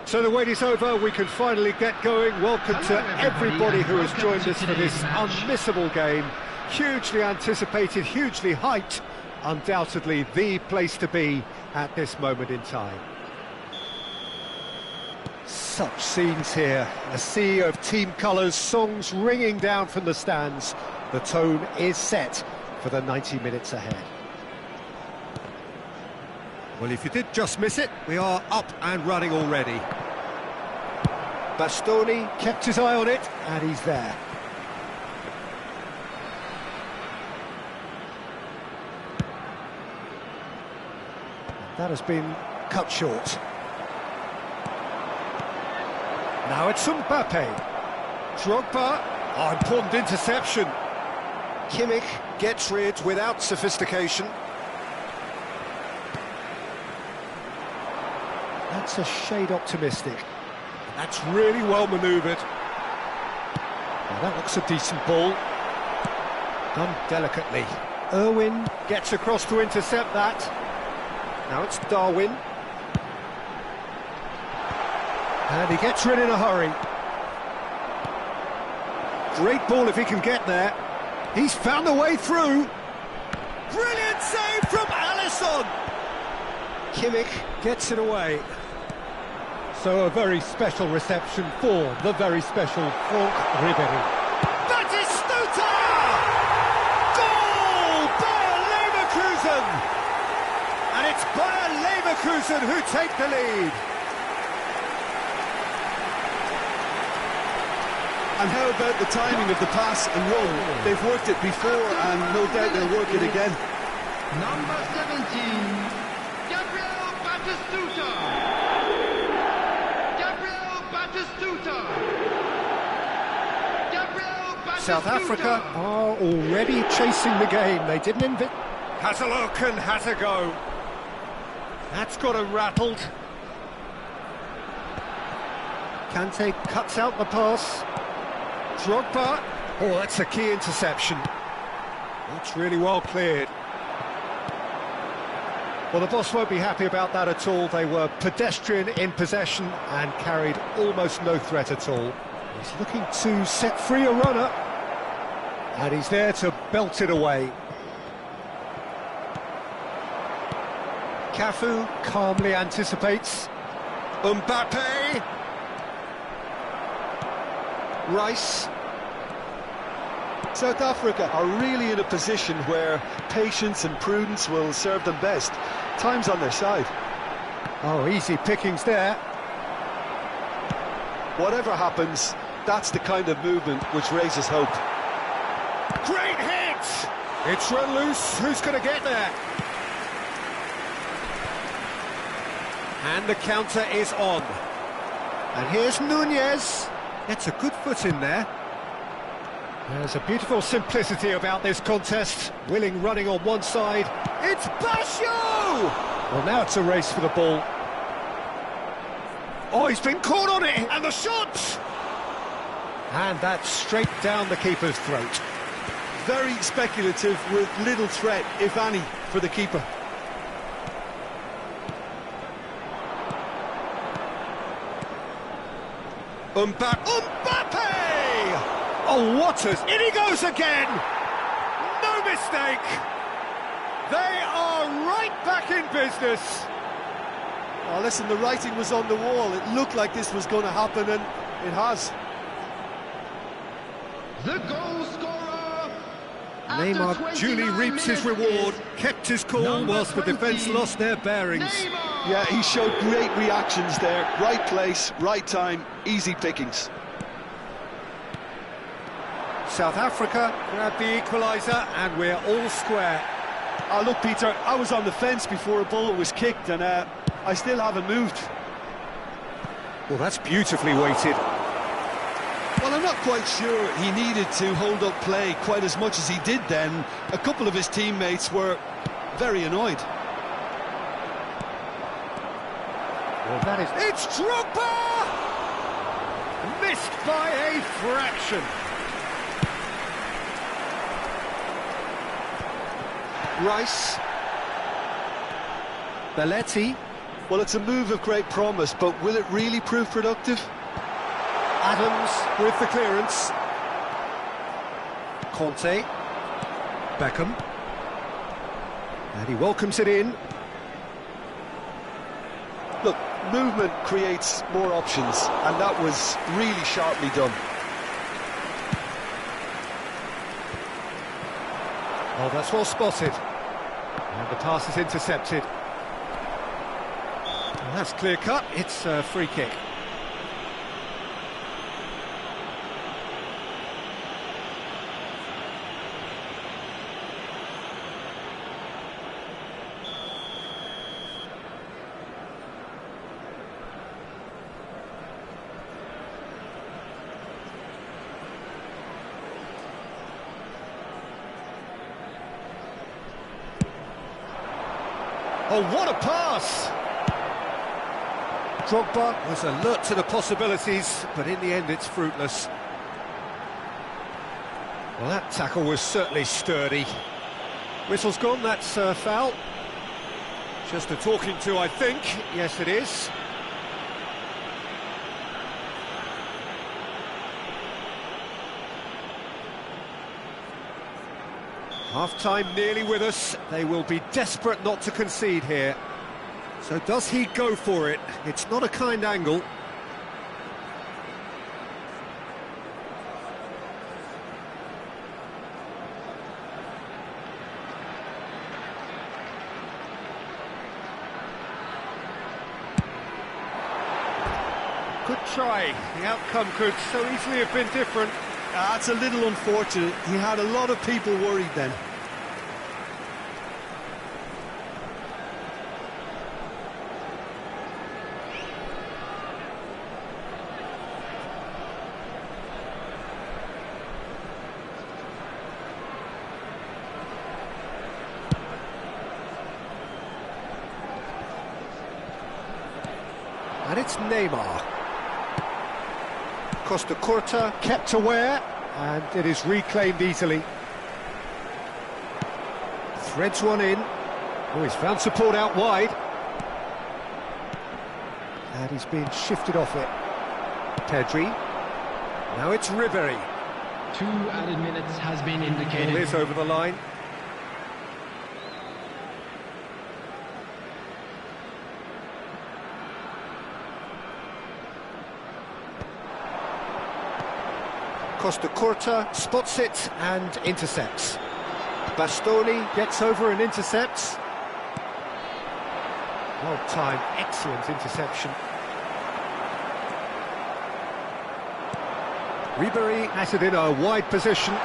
So the wait is over, we can finally get going. Welcome to everybody who has joined us for this unmissable game. Hugely anticipated, hugely hyped, undoubtedly the place to be at this moment in time. Such scenes here, a sea of team colours, songs ringing down from the stands. The tone is set for the 90 minutes ahead. Well, if you did just miss it, we are up and running already. Bastoni kept his eye on it, and he's there. That has been cut short. Now it's Mbappe. Drogba. Oh, important interception. Kimmich gets rid without sophistication. That's a shade optimistic. That's really well manoeuvred. Well, that looks a decent ball. Done delicately. Irwin gets across to intercept that. Now it's Darwin. And he gets rid in a hurry. Great ball if he can get there. He's found a way through. Brilliant save from Alisson. Kimmich gets it away. So a very special reception for the very special Franck Ribéry. Batistuta! Goal! Bayer Leverkusen! And it's Bayer Leverkusen who take the lead. And how about the timing of the pass and run? They've worked it before and no doubt they'll work it again. Number 17, Gabriel Batistuta. South Africa are already chasing the game. They didn't invent. Has a look and has a go. That's got him rattled. Kante cuts out the pass. Drogba. Oh, that's a key interception. That's really well cleared. Well, the boss won't be happy about that at all. They were pedestrian in possession and carried almost no threat at all. He's looking to set free a runner. And he's there to belt it away. Cafu calmly anticipates. Mbappe. Rice. South Africa are really in a position where patience and prudence will serve them best. Time's on their side. Oh, easy pickings there. Whatever happens, that's the kind of movement which raises hope. Great hit! It's run loose. Who's going to get there? And the counter is on. And here's Nunez. Gets a good foot in there. There's a beautiful simplicity about this contest. Willing running on one side. It's Basho! Well, now it's a race for the ball. Oh, he's been caught on it! And the shot! And that's straight down the keeper's throat. Very speculative with little threat, if any, for the keeper. Mbappe! Oh, Waters, in he goes again! No mistake! They are right back in business! Oh, listen, the writing was on the wall. It looked like this was going to happen, and it has. The goal scorer. Neymar duly reaps his reward, kept his cool whilst the defence lost their bearings. Neymar. Yeah, he showed great reactions there. Right place, right time, easy pickings. South Africa grabbed the equaliser, and we're all square. Oh, look, Peter, I was on the fence before a ball was kicked, and I still haven't moved. Well, that's beautifully weighted. Well, I'm not quite sure he needed to hold up play quite as much as he did then. A couple of his teammates were very annoyed. Well, that is... It's Drogba! Missed by a fraction. Rice. Belletti. Well, it's a move of great promise, but will it really prove productive? Adams with the clearance. Conte. Beckham. And he welcomes it in. Look, movement creates more options, and that was really sharply done. Oh, that's well spotted. And the pass is intercepted. And that's clear cut, it's a free kick. Oh, what a pass! Drogba was alert to the possibilities, but in the end it's fruitless. Well, that tackle was certainly sturdy. Whistle's gone, that's a foul. Just a talking to, I think. Yes, it is. Half-time nearly with us. They will be desperate not to concede here. So does he go for it? It's not a kind angle. Good try. The outcome could so easily have been different. That's a little unfortunate. He had a lot of people worried then. And it's Neymar. Costa Curta kept aware, and it is reclaimed easily. Threads one in. Oh, he's found support out wide. And he's been shifted off it. Pedri. Now it's Ribery. 2 added minutes has been indicated. Ball is over the line. Costa Curta spots it and intercepts. Bastoni gets over and intercepts. Well timed, excellent interception. Ribery has it in a wide position.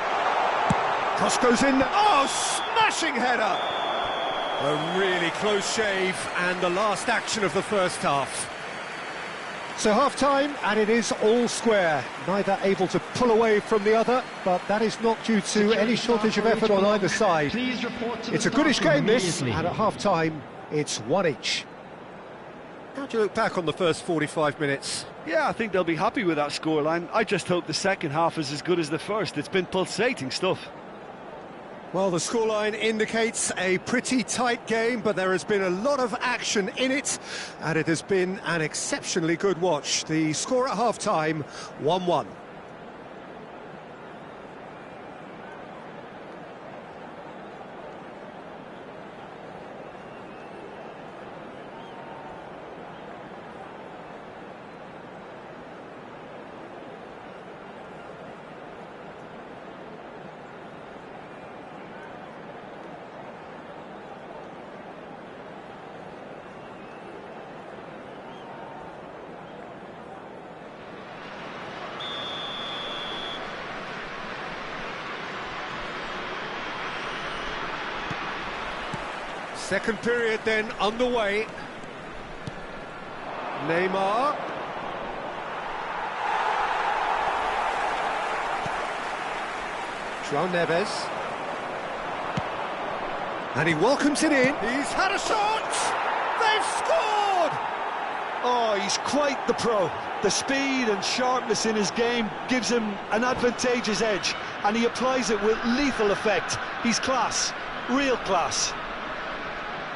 Cross goes in. Oh, smashing header! A really close shave and the last action of the first half. So half-time, and it is all square. Neither able to pull away from the other, but that is not due to any shortage of effort on either side. It's a goodish game, this, and at half-time, it's one each. How do you look back on the first 45 minutes? Yeah, I think they'll be happy with that scoreline. I just hope the second half is as good as the first. It's been pulsating stuff. Well, the scoreline indicates a pretty tight game, but there has been a lot of action in it, and it has been an exceptionally good watch. The score at half-time, 1-1. Second period then underway. Neymar. João Neves. And he welcomes it in. He's had a shot! They've scored! Oh, he's quite the pro. The speed and sharpness in his game gives him an advantageous edge, and he applies it with lethal effect. He's class, real class.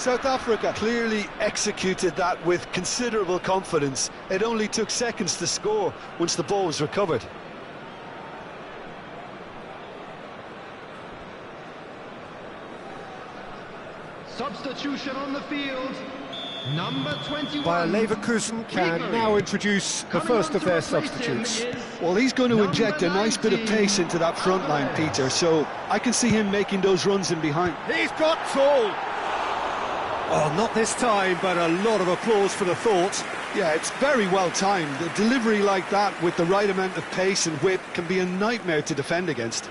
South Africa clearly executed that with considerable confidence. It only took seconds to score once the ball was recovered. Substitution on the field. Number 21. Bayer Leverkusen can now introduce the first of their substitutes. Well, he's going to inject a nice bit of pace into that front line, Peter, so I can see him making those runs in behind. He's got tall. Oh, not this time, but a lot of applause for the thought. Yeah, it's very well timed. A delivery like that with the right amount of pace and whip can be a nightmare to defend against.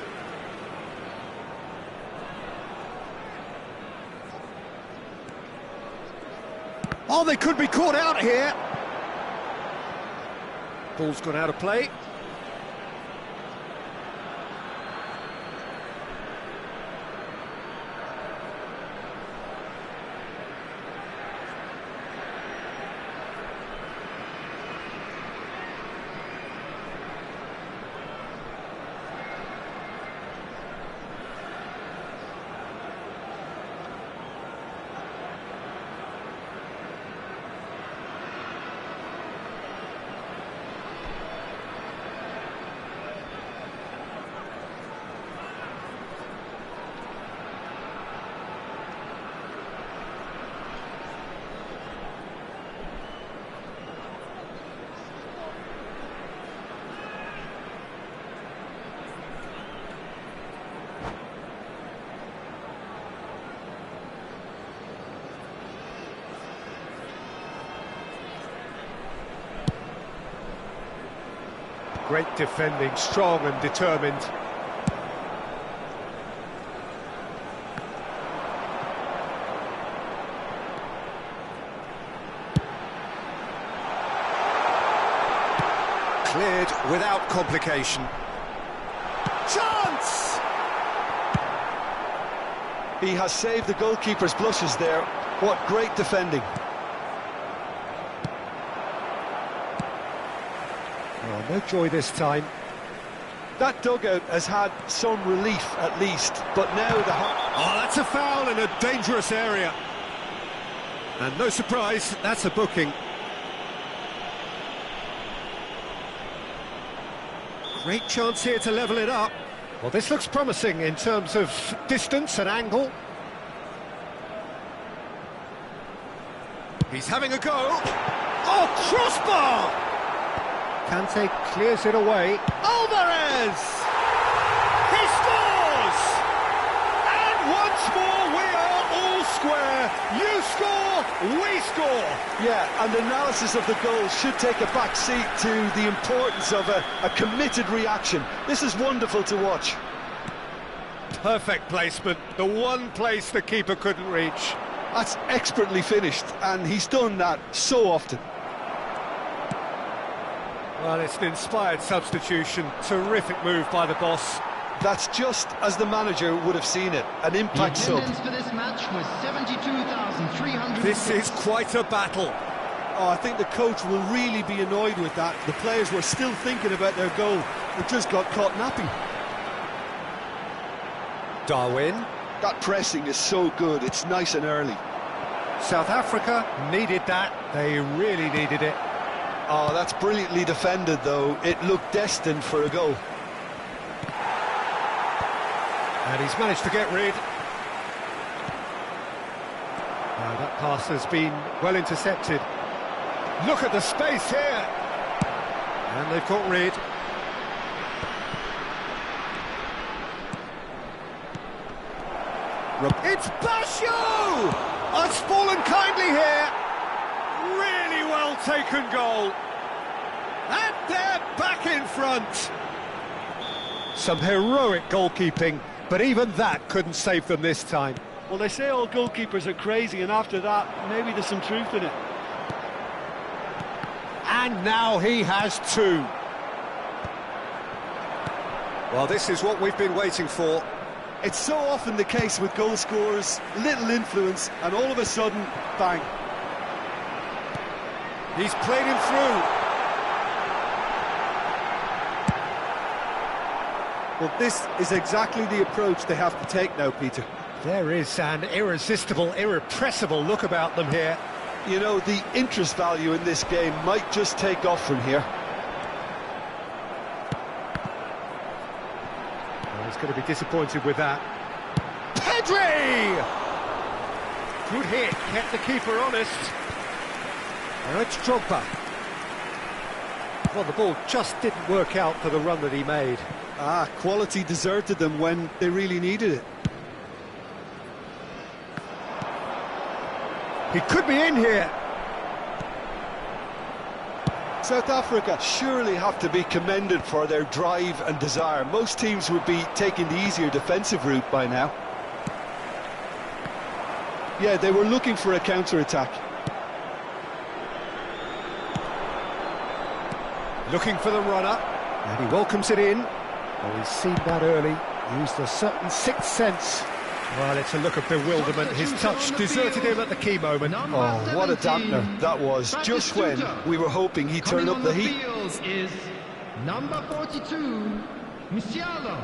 Oh, they could be caught out here. Ball's gone out of play. Great defending, strong and determined. Cleared without complication. Chance! He has saved the goalkeeper's blushes there. What great defending. Oh, no joy this time. That dugout has had some relief at least, but now the... Oh, that's a foul in a dangerous area. And no surprise, that's a booking. Great chance here to level it up. Well, this looks promising in terms of distance and angle. He's having a go. Oh, crossbar! Kante clears it away. Alvarez! He scores! And once more we are all square. You score, we score. Yeah, and analysis of the goal should take a back seat to the importance of a committed reaction. This is wonderful to watch. Perfect placement, the one place the keeper couldn't reach. That's expertly finished, and he's done that so often. Well, it's an inspired substitution. Terrific move by the boss. That's just as the manager would have seen it. An impact sub. The attendance for this match was 72,300. This is quite a battle. Oh, I think the coach will really be annoyed with that. The players were still thinking about their goal. They just got caught napping. Darwin. That pressing is so good. It's nice and early. South Africa needed that. They really needed it. Oh, that's brilliantly defended, though. It looked destined for a goal. And he's managed to get rid. That pass has been well intercepted. Look at the space here. And they've got rid. It's Basho! Oh, it's fallen kindly here. Really well taken goal. And they're back in front. Some heroic goalkeeping, but even that couldn't save them this time. Well, they say all goalkeepers are crazy, and after that, maybe there's some truth in it. And now he has two. Well, this is what we've been waiting for. It's so often the case with goal scorers, little influence, and all of a sudden, bang. He's played him through. Well, this is exactly the approach they have to take now, Peter. There is an irresistible, irrepressible look about them here. You know, the interest value in this game might just take off from here. Well, he's going to be disappointed with that. Pedri! Good hit, kept the keeper honest. Now it's Drogba. Well, the ball just didn't work out for the run that he made. Quality deserted them when they really needed it. He could be in here. South Africa surely have to be commended for their drive and desire. Most teams would be taking the easier defensive route by now. Yeah, they were looking for a counter-attack. Looking for the runner, and he welcomes it in. Oh, he's seen that early, used a certain sixth sense. Well, it's a look of bewilderment. His touch deserted him at the key moment. Oh, what a dampener that was, just when we were hoping he'd turn up the heat. Is number 42, Musiala.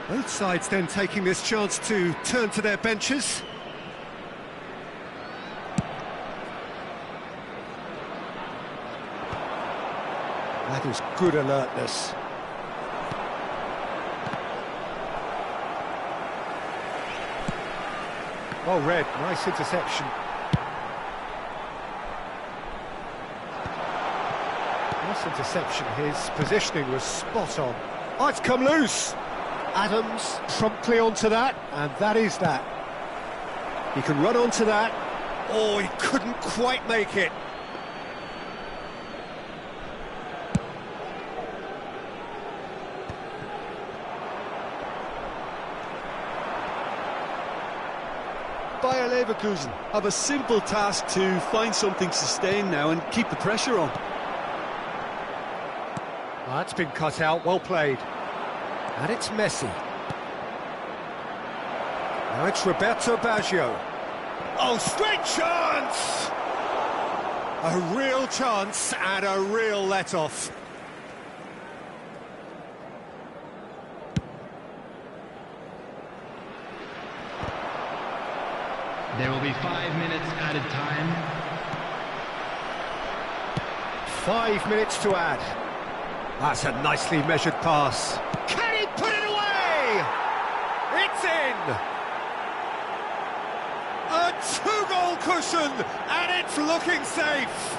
Both sides then taking this chance to turn to their benches. That is good alertness. Well read, nice interception. Nice interception, his positioning was spot on. Oh, it's come loose! Adams promptly onto that, and that is that. He can run onto that. Oh, he couldn't quite make it. Bayer Leverkusen have a simple task to find something sustained now and keep the pressure on. Well, that's been cut out, well played. And it's Messi. Now it's Roberto Baggio. Oh, straight chance! A real chance and a real let-off. There will be 5 minutes added time. 5 minutes to add. That's a nicely measured pass. Can he put it away? It's in! A two-goal cushion, and it's looking safe.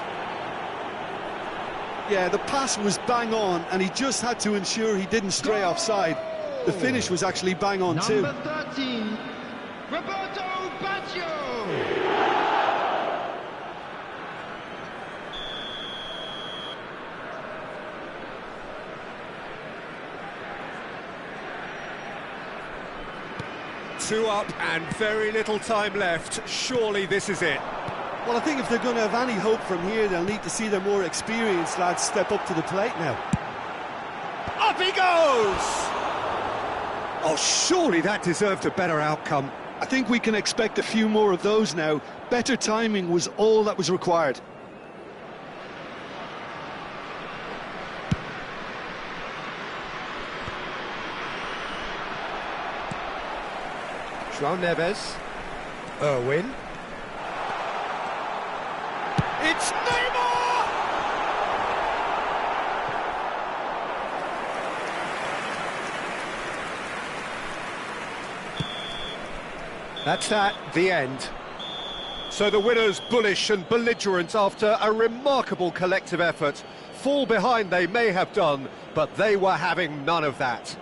Yeah, the pass was bang on, and he just had to ensure he didn't stray offside. The finish was actually bang on too. Number 13, Roberto Baggio. 2 up and very little time left. Surely this is it. Well, I think if they're going to have any hope from here, they'll need to see their more experienced lads step up to the plate now. Up he goes! Oh, surely that deserved a better outcome. I think we can expect a few more of those now. Better timing was all that was required. João Neves. Irwin. It's Neymar! That's that, the end. So the winners bullish and belligerent after a remarkable collective effort. Fall behind they may have done, but they were having none of that.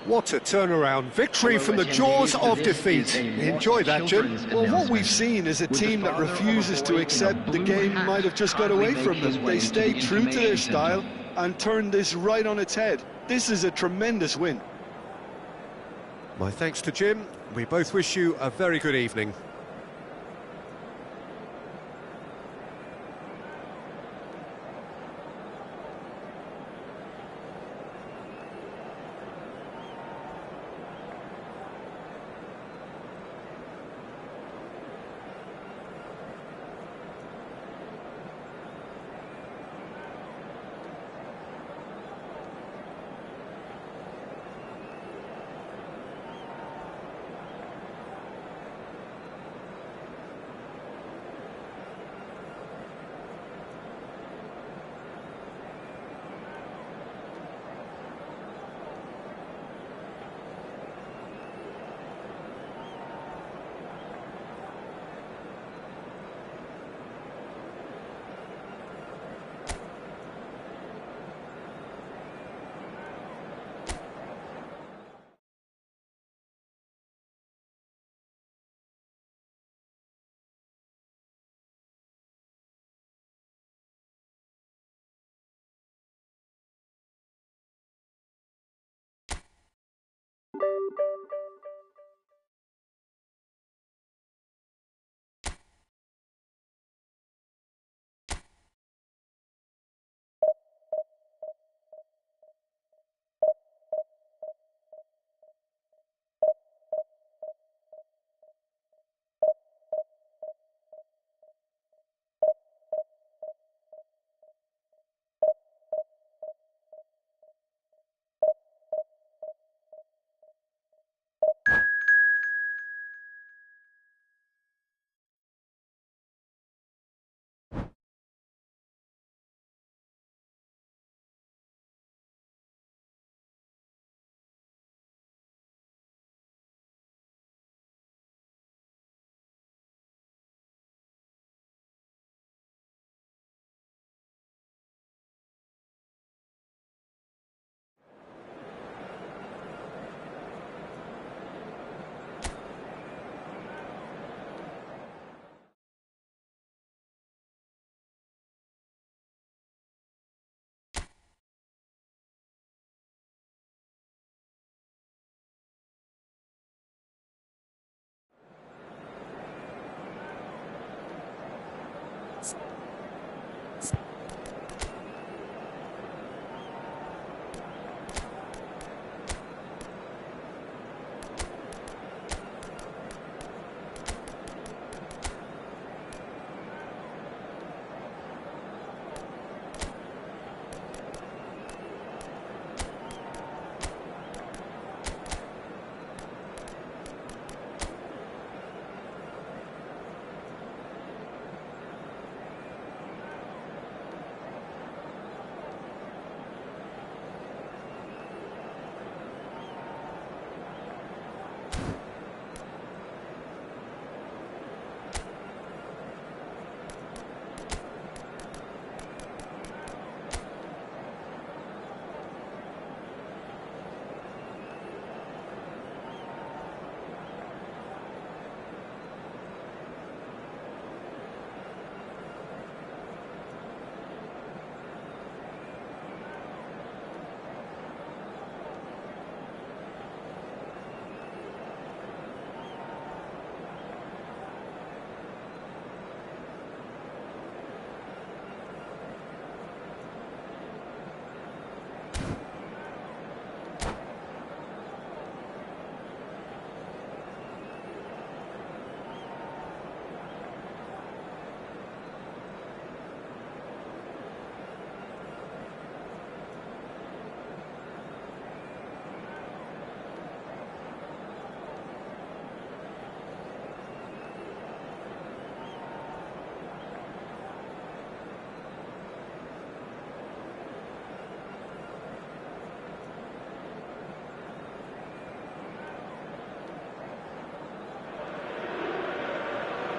What a turnaround. Victory from the jaws of defeat. Enjoy that, Jim. Well, what we've seen is a team that refuses to accept the game might have just got away from them. They stayed true to their style and turned this right on its head. This is a tremendous win. My thanks to Jim. We both wish you a very good evening.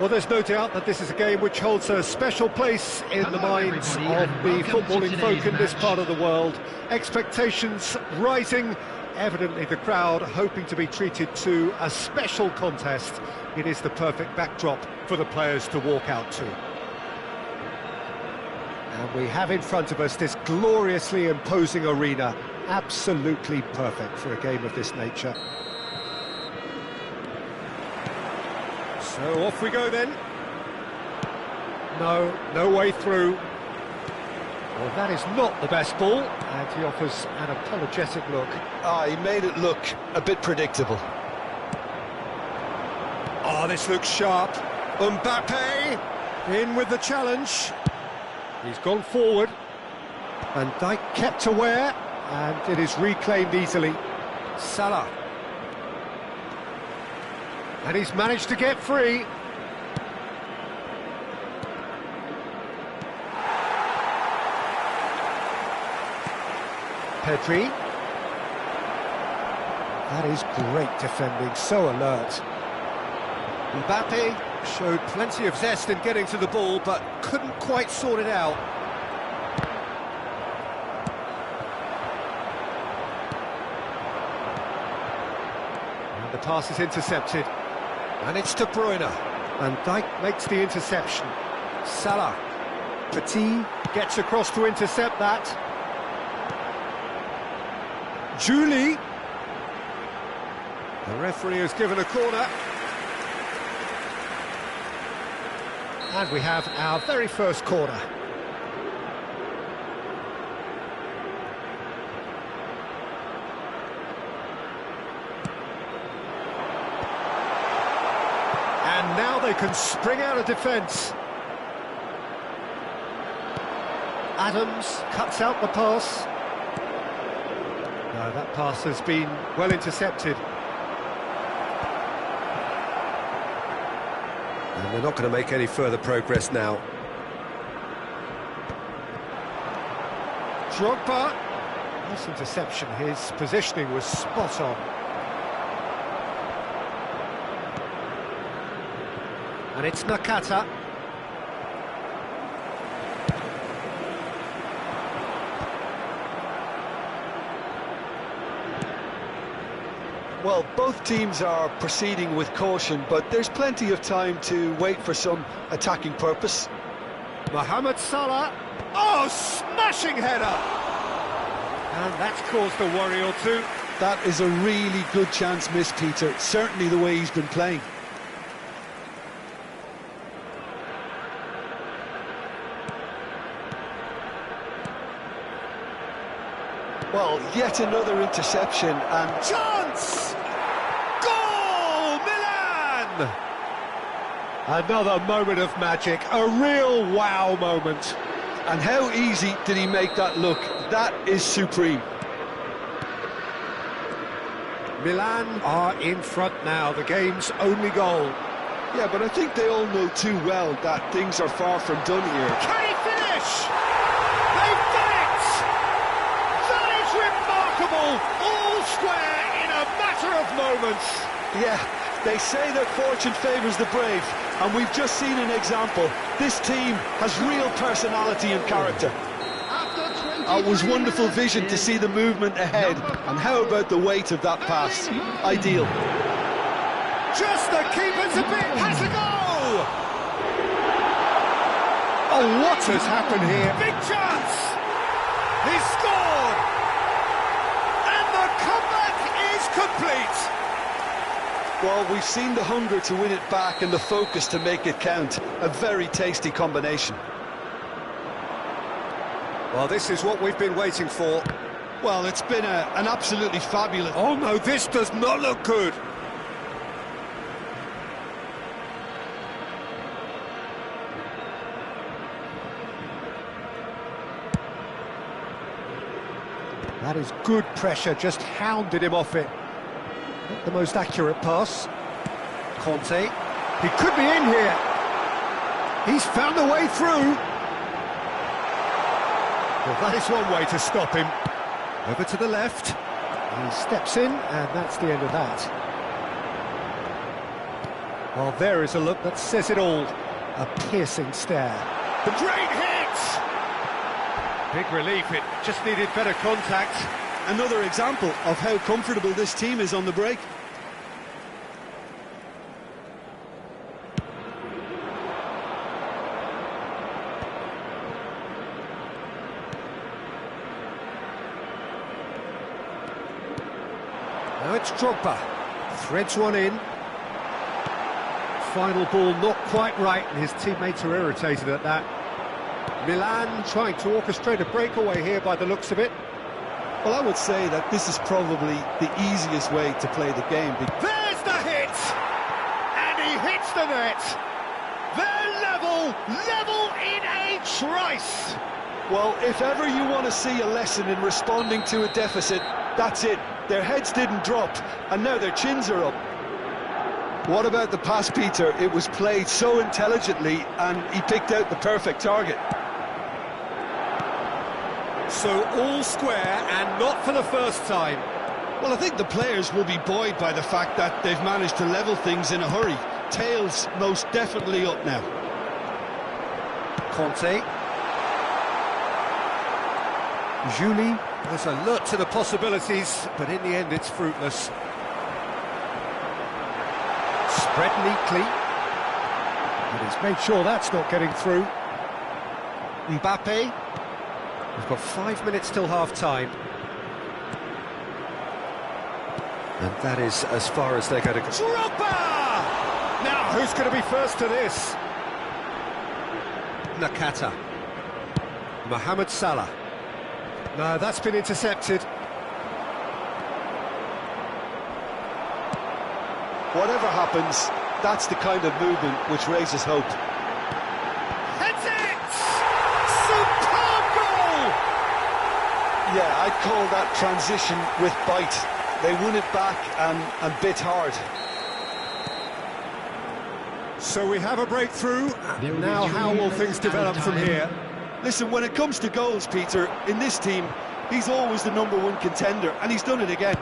Well, there's no doubt that this is a game which holds a special place in the minds of the footballing folk in this part of the world. Expectations rising, evidently the crowd hoping to be treated to a special contest. It is the perfect backdrop for the players to walk out to. And we have in front of us this gloriously imposing arena, absolutely perfect for a game of this nature. So off we go then. No way through. Well, that is not the best ball, and he offers an apologetic look. He made it look a bit predictable. Oh, this looks sharp. Mbappe in with the challenge. He's gone forward. Van Dijk kept aware, and it is reclaimed easily. Salah. And he's managed to get free. Pedri. That is great defending, so alert. Mbappe showed plenty of zest in getting to the ball, but couldn't quite sort it out. And the pass is intercepted. And it's De Bruyne. Van Dijk makes the interception. Salah. Petit gets across to intercept that. Julie. The referee has given a corner. And we have our very first corner. And now they can spring out of defence. Adams cuts out the pass. No, that pass has been well intercepted. And they're not going to make any further progress now. Drogba. Nice interception. His positioning was spot on. And it's Nakata. Well, both teams are proceeding with caution, but there's plenty of time to wait for some attacking purpose. Mohamed Salah. Oh, smashing header! And that's caused a worry or two. That is a really good chance missed, Peter. Certainly the way he's been playing. Well, yet another interception and... Chance! Goal! Milan! Another moment of magic, a real wow moment. And how easy did he make that look? That is supreme. Milan are in front now, the game's only goal. Yeah, but I think they all know too well that things are far from done here. Can he finish? They've done it! That is remarkable! All square in a matter of moments. Yeah, they say that fortune favours the brave, and we've just seen an example. This team has real personality and character. It was wonderful vision to see the movement ahead, and how about the weight of that pass? Ideal. Just the keeper's a bit, has a goal! Oh, what has happened here? Big chance! He's scored! And the comeback is complete! Well, we've seen the hunger to win it back and the focus to make it count. A very tasty combination. Well, this is what we've been waiting for. Well, it's been an absolutely fabulous... Oh no, this does not look good. That is good pressure, just hounded him off it. Not the most accurate pass. Conte. He could be in here. He's found a way through. Well, that is one way to stop him. Over to the left. He steps in, and that's the end of that. Well, there is a look that says it all. A piercing stare. The great hit! Big relief, it just needed better contact. Another example of how comfortable this team is on the break. Now it's Drogba. Threads one in. Final ball not quite right, and his teammates are irritated at that. Milan trying to orchestrate a breakaway here by the looks of it. Well, I would say that this is probably the easiest way to play the game. There's the hit! And he hits the net! They're level in a trice! Well, if ever you want to see a lesson in responding to a deficit, that's it. Their heads didn't drop, and now their chins are up. What about the pass, Peter? It was played so intelligently, and he picked out the perfect target. So all square, and not for the first time. Well, I think the players will be buoyed by the fact that they've managed to level things in a hurry. Tails most definitely up now. Conte. Julie was alert to the possibilities, but in the end it's fruitless. Spread neatly. But he's made sure that's not getting through. Mbappe. We've got 5 minutes till half-time. And that is as far as they're going to go. Drogba! Now, who's going to be first to this? Nakata. Mohamed Salah. No, that's been intercepted. Whatever happens, that's the kind of movement which raises hope. Heads it! Superb goal! Yeah, I'd call that transition with bite. They won it back and bit hard. So we have a breakthrough. Now how will things develop from here? Listen, when it comes to goals, Peter, in this team, he's always the #1 contender, and he's done it again.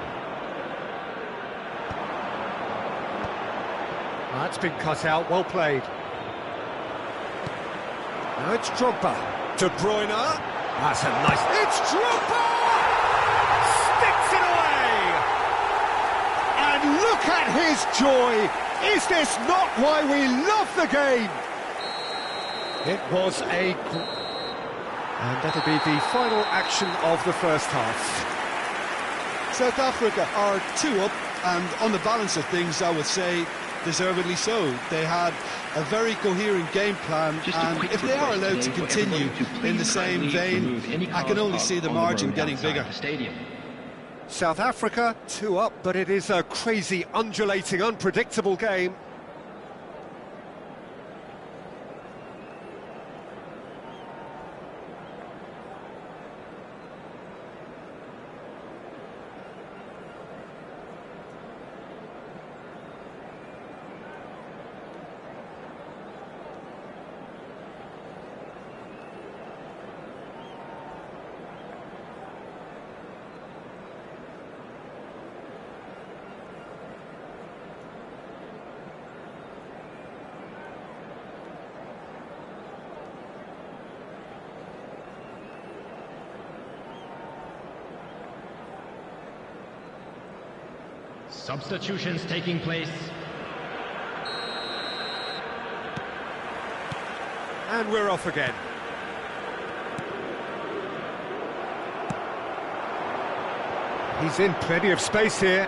That's been cut out, well played. Now it's Drogba. De Bruyne. That's a nice... It's Drogba! Sticks it away! And look at his joy! Is this not why we love the game? It was a... And that'll be the final action of the first half. South Africa are 2 up, and on the balance of things, I would say, deservedly so. They had a very coherent game plan, and if they are allowed to continue in the same vein, I can only see the margin getting bigger. South Africa 2 up, but it is a crazy, undulating, unpredictable game. Substitutions taking place. And we're off again. He's in plenty of space here.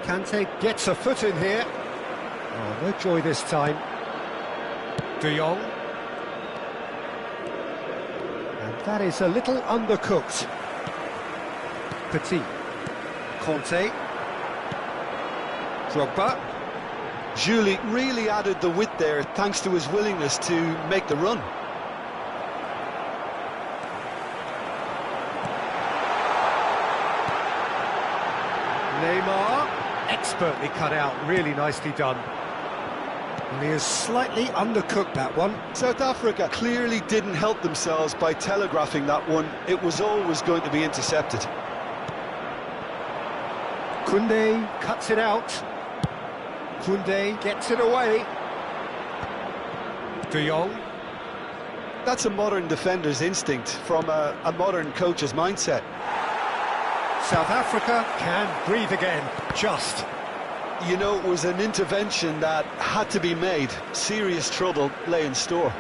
Kante gets a foot in here. Oh, no joy this time. De Jong. That is a little undercooked. Petit. Conte. Drogba. Julie really added the width there thanks to his willingness to make the run. Neymar. Expertly cut out, really nicely done. And he has slightly undercooked that one. South Africa clearly didn't help themselves by telegraphing that one. It was always going to be intercepted. Koundé cuts it out. Koundé gets it away. De Jong. That's a modern defender's instinct from a modern coach's mindset. South Africa can breathe again, just. You know, it was an intervention that had to be made. Serious trouble lay in store.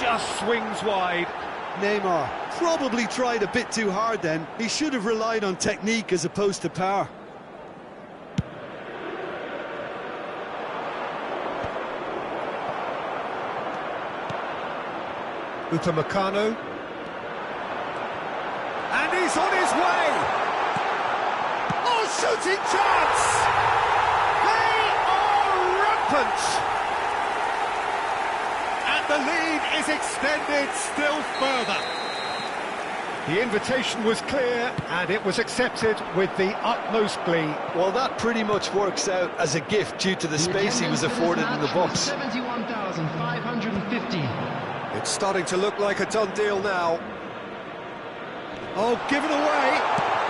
Just swings wide. Neymar probably tried a bit too hard then. He should have relied on technique as opposed to power. Upamecano. And he's on his way! Oh, shooting chance! They are rampant! And the lead is extended still further. The invitation was clear, and it was accepted with the utmost glee. Well, that pretty much works out as a gift due to the space he was afforded in the box. 71,550. It's starting to look like a done deal now. Oh, given away.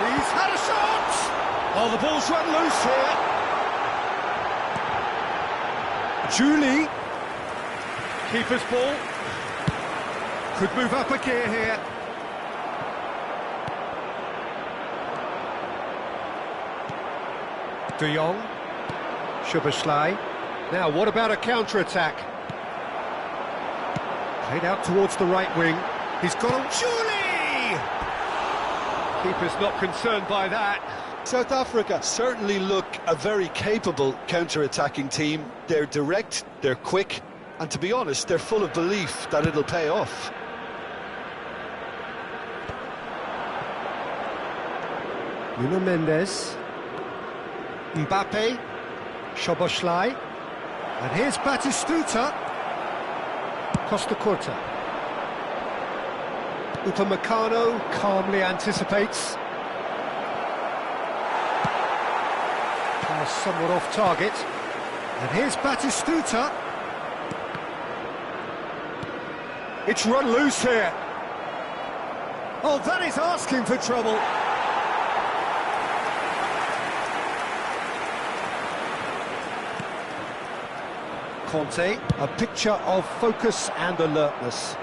He's had a shot. Oh, the ball's run loose here. Julie. Keeper's ball. Could move up a gear here. De Jong. Szoboszlai. Now, what about a counter-attack? Played out towards the right wing. He's got on Julie! Keeper's not concerned by that. South Africa certainly look a very capable counter-attacking team. They're direct, they're quick, and to be honest, they're full of belief that it'll pay off. Nuno Mendes. Mbappe. Szoboszlai. And here's Batistuta. Costa Curta. Upamecano calmly anticipates. Pass somewhat off target. And here's Batistuta. It's run loose here. Oh, that is asking for trouble. Conte, a picture of focus and alertness.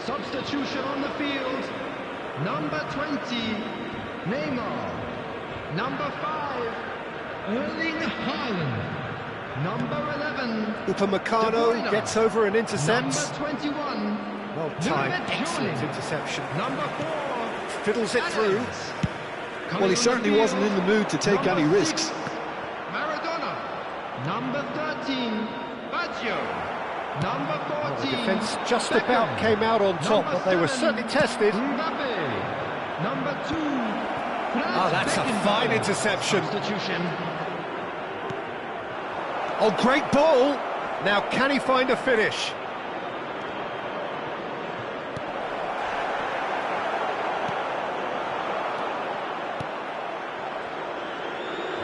Substitution on the field. Number 20, Neymar. Number 5, Erling Haaland. Number 11, Upamecano gets over and intercepts. Number 21, Well timed, excellent interception. Number 4, Fiddles it through. Well, he certainly wasn't in the mood to take any risks. Maradona. Number 13, Baggio. Number 14, Well, the defence just Beckham. about came out on top, Number but they were 7, certainly tested. Mbappe. Number 2, Oh, that's a fine interception. Substitution. Oh, great ball. Now, can he find a finish?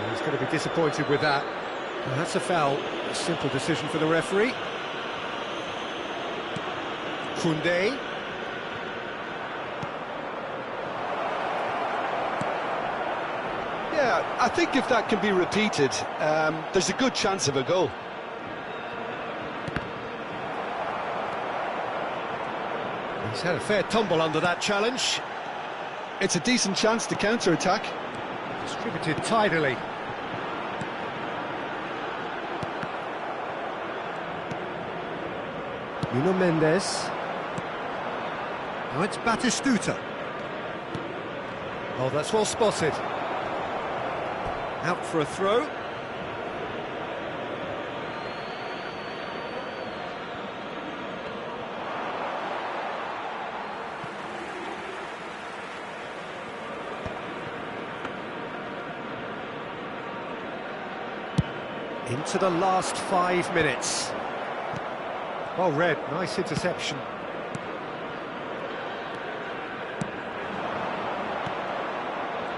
He's going to be disappointed with that. Well, that's a foul. A simple decision for the referee. Koundé. Yeah, I think if that can be repeated, there's a good chance of a goal. He's had a fair tumble under that challenge. It's a decent chance to counter-attack. Distributed tidily. Nuno Mendes. Now it's Batistuta. Oh, that's well spotted. Out for a throw. Into the last 5 minutes. Well read, nice interception.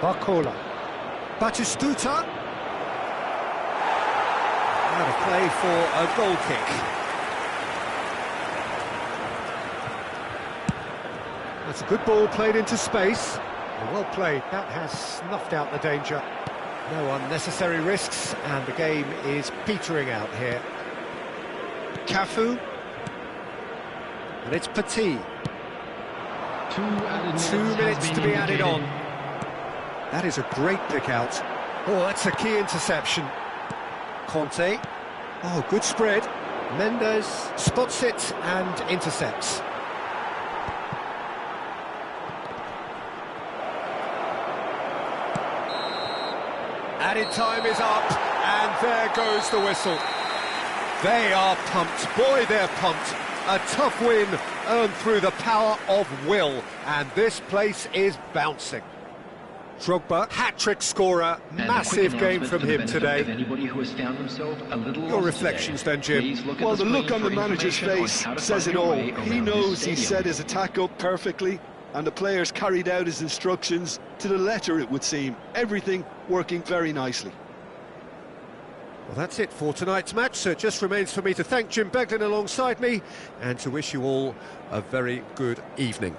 Barcola. Batistuta. Out of play for a goal kick. That's a good ball played into space. Well played, that has snuffed out the danger. No unnecessary risks, and the game is petering out here. Cafu. And it's Petit. 2 minutes to be added on. That is a great pick out. Oh, that's a key interception. Conte. Oh, good spread. Mendes spots it and intercepts. Added time is up, and there goes the whistle. They are pumped. Boy, they're pumped. A tough win earned through the power of will, and this place is bouncing. Drogba, hat-trick scorer, massive game from him today. Your reflections then, Jim? Well, the look on the manager's face says it all. He knows he set his attack up perfectly, and the players carried out his instructions to the letter, it would seem. Everything working very nicely. Well, that's it for tonight's match, so it just remains for me to thank Jim Beglin alongside me and to wish you all a very good evening.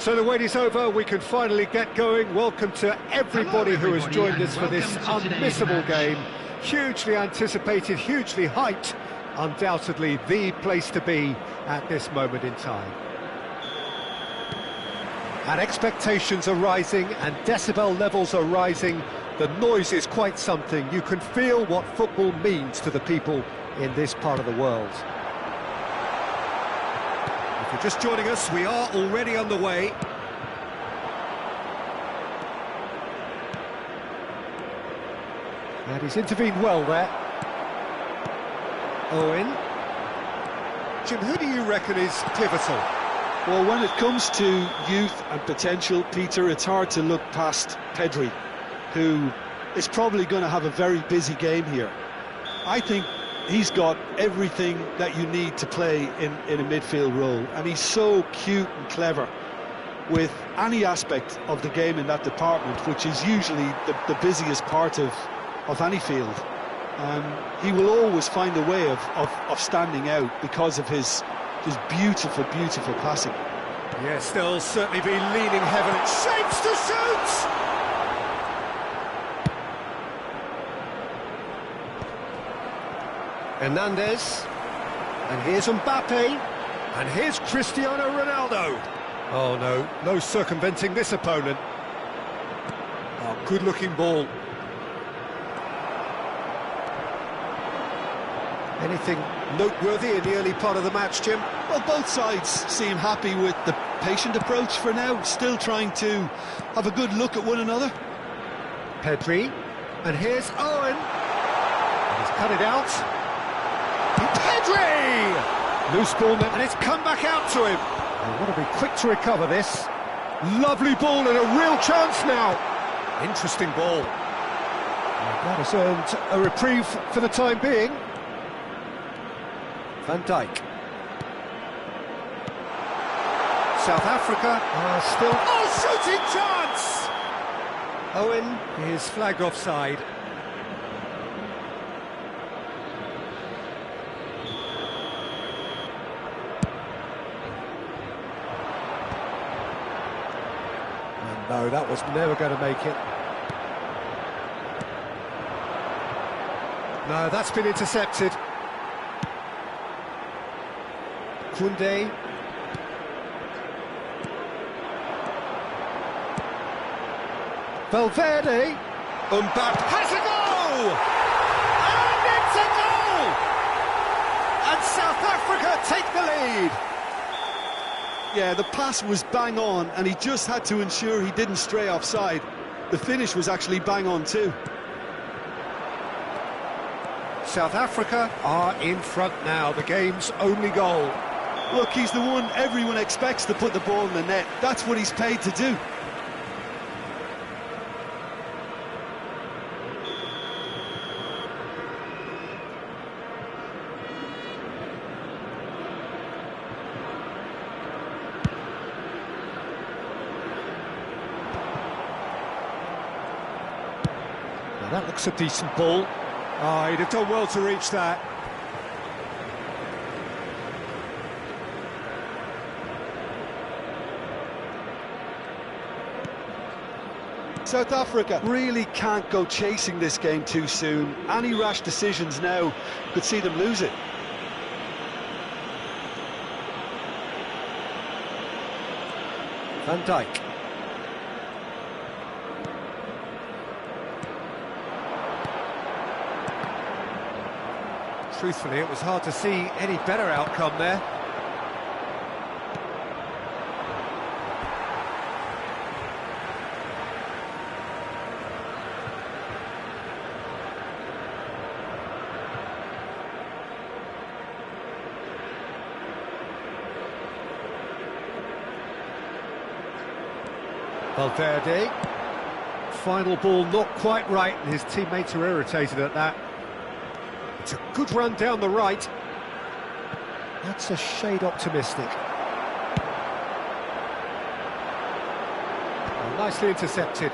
So the wait is over, we can finally get going. Welcome to everybody who has joined us for this unmissable game. Hugely anticipated, hugely hyped, undoubtedly the place to be at this moment in time. And expectations are rising and decibel levels are rising. The noise is quite something. You can feel what football means to the people in this part of the world. If you're just joining us, we are already underway. And he's intervened well there. Owen. Jim, who do you reckon is pivotal? Well, when it comes to youth and potential, Peter, it's hard to look past Pedri, who is probably going to have a very busy game here. I think he's got everything that you need to play in a midfield role, and he's so cute and clever with any aspect of the game in that department, which is usually the busiest part of any field. He will always find a way of standing out because of his beautiful, beautiful passing. Yes, they'll certainly be leaning heavily. Shapes to shoot! Hernandez, and here's Mbappe, and here's Cristiano Ronaldo. Oh no, no circumventing this opponent. Oh, good looking ball. Anything noteworthy in the early part of the match, Jim? Well, both sides seem happy with the patient approach for now, still trying to have a good look at one another. Pedri, and here's Owen. And he's cut it out. Pedri! Loose ball, and it's come back out to him. They want to be quick to recover this. Lovely ball and a real chance now. Interesting ball. And that has earned a reprieve for the time being. Van Dijk. South Africa are still... Oh, shooting chance! Owen is flagged offside. No, that was never going to make it. No, that's been intercepted. Koundé. Valverde. Mbappe has a goal! And it's a goal! And South Africa take the lead. Yeah, the pass was bang on, and he just had to ensure he didn't stray offside. The finish was actually bang on too. South Africa are in front now, the game's only goal. Look, he's the one everyone expects to put the ball in the net. That's what he's paid to do. That looks a decent ball. Oh, he'd have done well to reach that. South Africa really can't go chasing this game too soon. Any rash decisions now could see them lose it. Van Dijk. Truthfully, it was hard to see any better outcome there. Valverde. Final ball not quite right, and his teammates are irritated at that. It's a good run down the right. That's a shade optimistic. Oh, nicely intercepted.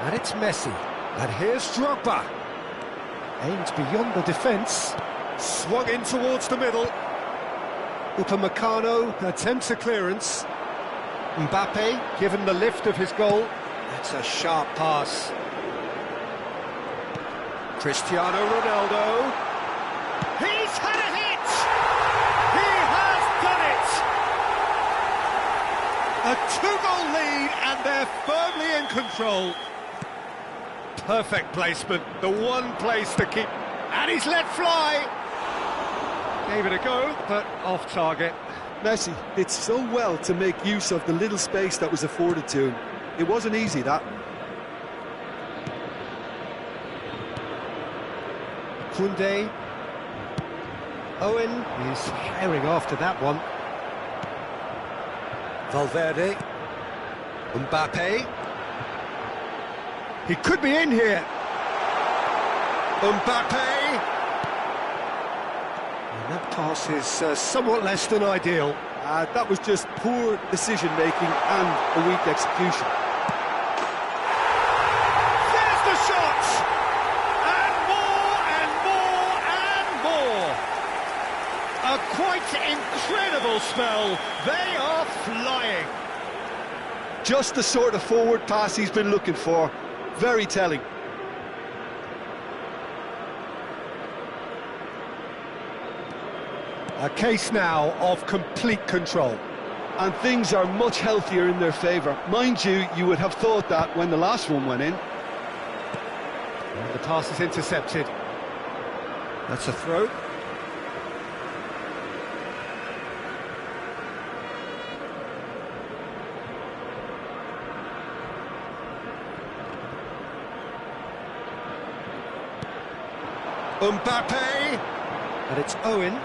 And it's Messi. And here's Drogba. Aimed beyond the defence. Swung in towards the middle. Upamecano attempts a clearance. Mbappe, given the lift of his goal. That's a sharp pass. Cristiano Ronaldo. He's had a hit! He has done it! A two-goal lead and they're firmly in control. Perfect placement, the one place to keep... And he's let fly! Gave it a go, but off target. Messi did so well to make use of the little space that was afforded to him. It wasn't easy, that. Koundé. Owen is herring after that one. Valverde. Mbappe. He could be in here. Mbappe. And that pass is somewhat less than ideal. That was just poor decision-making and a weak execution. There's the shot! And more and more and more! A quite incredible spell. They are flying. Just the sort of forward pass he's been looking for. Very telling. A case now of complete control. And things are much healthier in their favour. Mind you, you would have thought that when the last one went in. And the pass is intercepted. That's a throw. Mbappe! And it's Owen.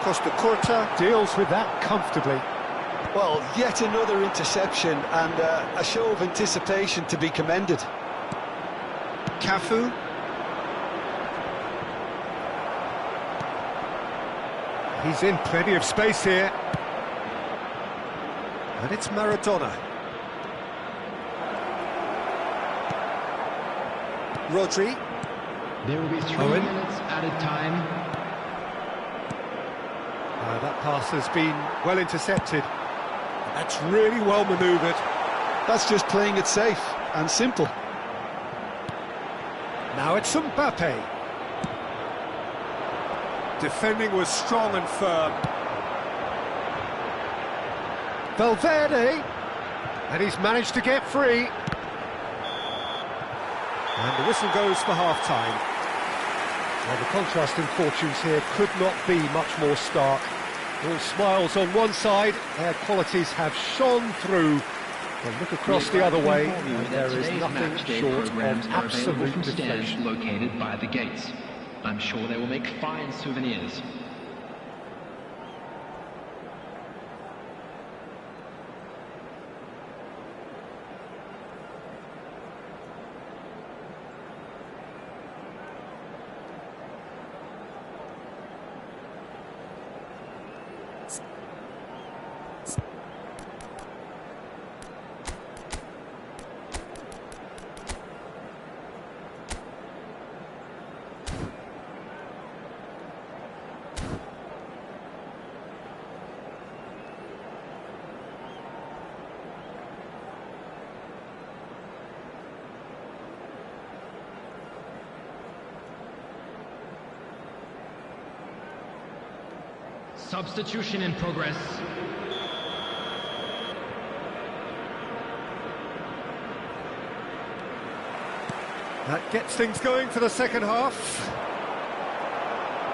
Costa Curta deals with that comfortably. Well, yet another interception and a show of anticipation to be commended. Cafu. He's in plenty of space here. And it's Maradona. Rodri. There will be 3 Owen. minutes added time. That pass has been well intercepted. That's really well manoeuvred. That's just playing it safe and simple. Now it's Mbappe. Defending was strong and firm. Valverde. And he's managed to get free. And the whistle goes for half-time. Well, the contrast in fortunes here could not be much more stark. All smiles on one side, their qualities have shone through. And look across the other way, and there is nothing short of absolute deflation. Located by the gates. I'm sure they will make fine souvenirs. Substitution in progress. That gets things going for the second half.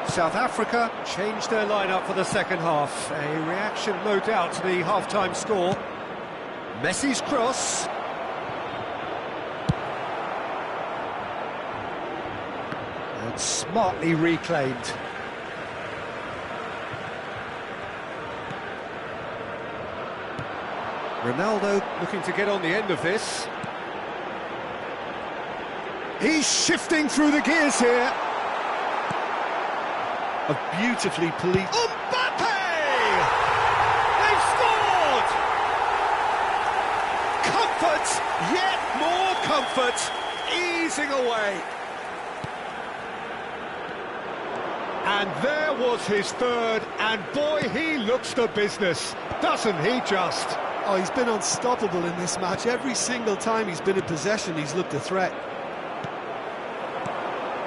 South Africa changed their lineup for the second half. A reaction, no doubt, to the half-time score. Messi's cross. And smartly reclaimed. Ronaldo looking to get on the end of this. He's shifting through the gears here. A beautifully policed... Mbappe! They've scored! Comfort, yet more comfort, easing away. And there was his third, and boy, he looks the business, doesn't he just? Oh, he's been unstoppable in this match. Every single time he's been in possession, he's looked a threat.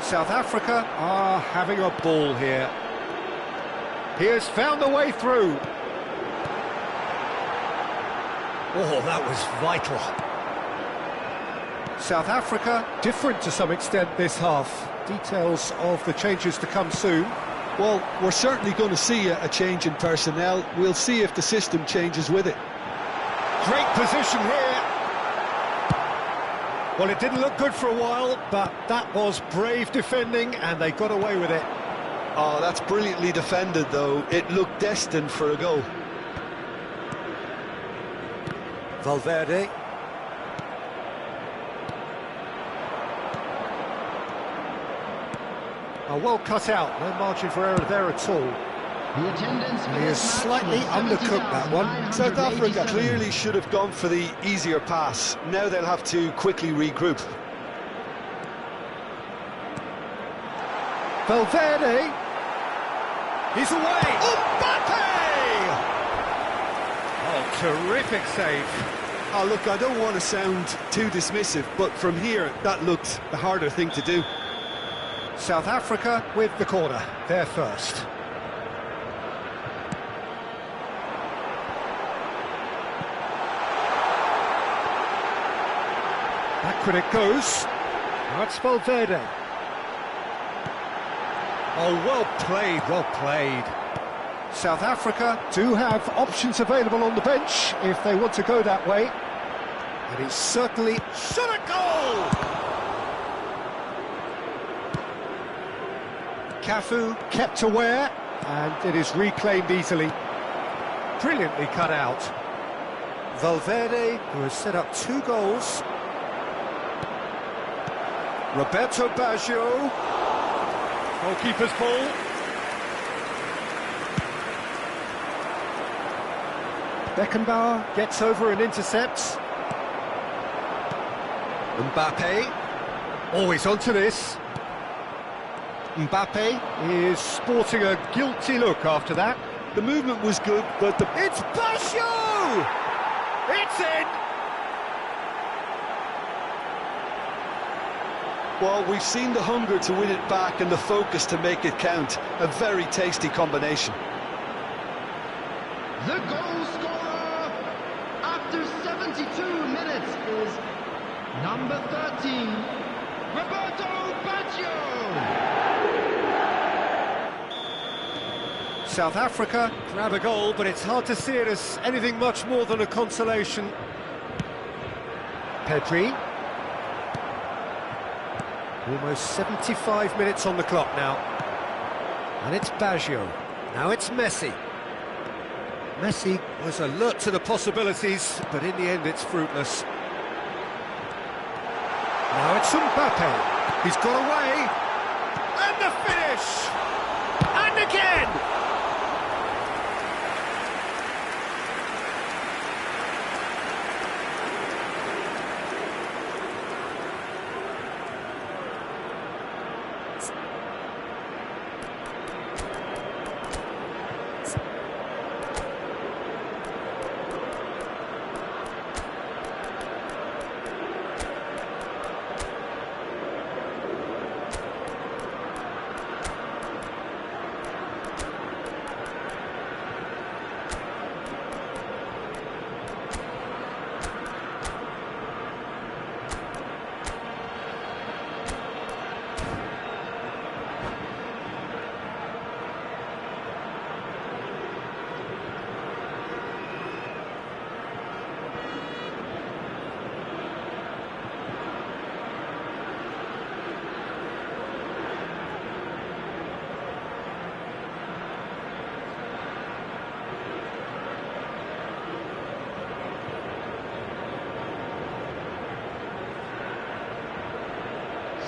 South Africa are having a ball here. He has found the way through. Oh, that was vital. South Africa, different to some extent this half. Details of the changes to come soon. Well, we're certainly going to see a change in personnel. We'll see if the system changes with it. Great position here. Well, it didn't look good for a while, but that was brave defending, and they got away with it. Oh, that's brilliantly defended, though. It looked destined for a goal. Valverde. Oh, well cut out, no margin for error there at all. The attendance He has slightly undercooked that one. South Africa clearly should have gone for the easier pass. Now they'll have to quickly regroup. Valverde. He's away. Mbappe! Oh, terrific save. Oh, look, I don't want to sound too dismissive, but from here, that looked the harder thing to do. South Africa with the corner, they're first. Backward it goes. That's Valverde. Oh, well played, well played. South Africa do have options available on the bench if they want to go that way. And it's certainly shot a goal! Cafu kept aware, and it is reclaimed easily. Brilliantly cut out. Valverde, who has set up 2 goals. Roberto Baggio. Goalkeeper's ball. Beckenbauer gets over and intercepts. Mbappe. Always onto this. Mbappe is sporting a guilty look after that. The movement was good, but It's Baggio! It's in! well, we've seen the hunger to win it back and the focus to make it count. A very tasty combination. The goal scorer after 72 minutes is number 13, Roberto Baggio. South Africa grab a goal, but it's hard to see it as anything much more than a consolation. Pedri. Almost 75 minutes on the clock now. And it's Baggio. Now it's Messi. Messi was alert to the possibilities, but in the end it's fruitless. Now it's Mbappe. He's got away. And the finish! And again!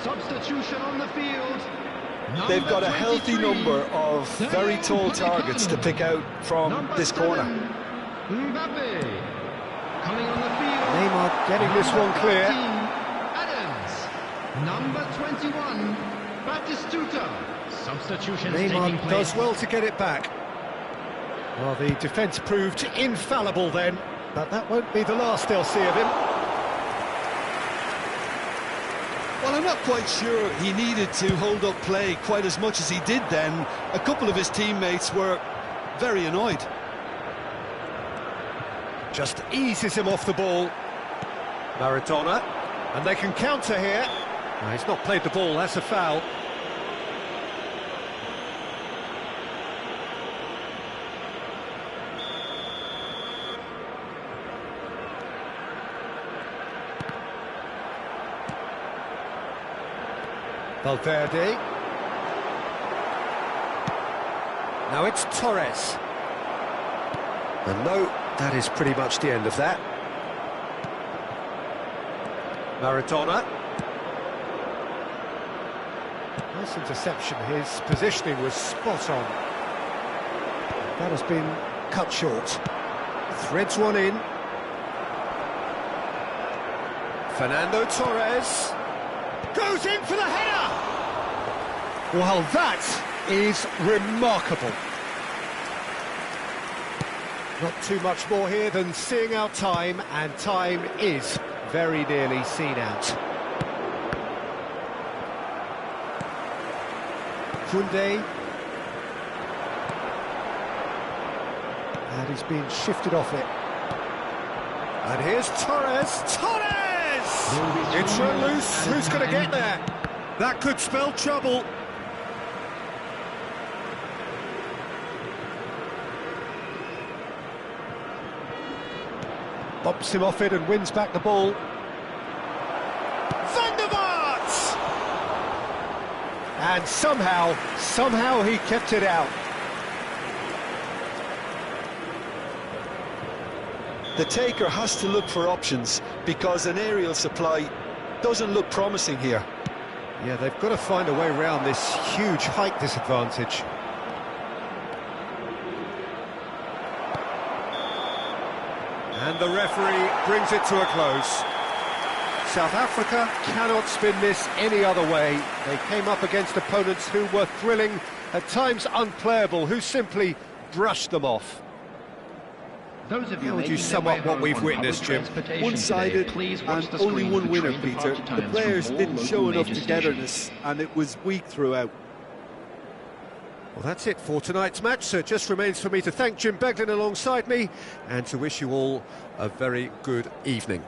Substitution on the field. They've got a healthy number of very tall targets to pick out from this corner. Mbappe coming on the field. Neymar getting this one clear. Adams. Number 21, Batistuta. Substitution taking Neymar place. does well to get it back. Well, the defence proved infallible then. But that won't be the last they'll see of him. Well, I'm not quite sure he needed to hold up play quite as much as he did then. A couple of his teammates were very annoyed. Just eases him off the ball. Maradona, and they can counter here. No, he's not played the ball, that's a foul. Valverde. Now it's Torres. And no, that is pretty much the end of that. Maradona. Nice interception, his positioning was spot on. That has been cut short. Threads one in. Fernando Torres goes in for the header! Well, that is remarkable. Not too much more here than seeing out time, and time is very nearly seen out. Kunde. And he's been shifted off it. And here's Torres. Torres! It's run loose. Who's going to get there? That could spell trouble. Bumps him off it and wins back the ball. Van der Vaart! And somehow he kept it out. The taker has to look for options because an aerial supply doesn't look promising here. Yeah, they've got to find a way around this huge height disadvantage. And the referee brings it to a close. South Africa cannot spin this any other way. They came up against opponents who were thrilling, at times unplayable, who simply brushed them off. Those of you How would you making sum their up way what home we've on witnessed, public Jim? transportation One-sided today, please watch and the only screen one for winner, trip Peter. departure The times players from all didn't local show enough major togetherness, stations. and it was weak throughout. Well, that's it for tonight's match, so it just remains for me to thank Jim Beglin alongside me and to wish you all a very good evening.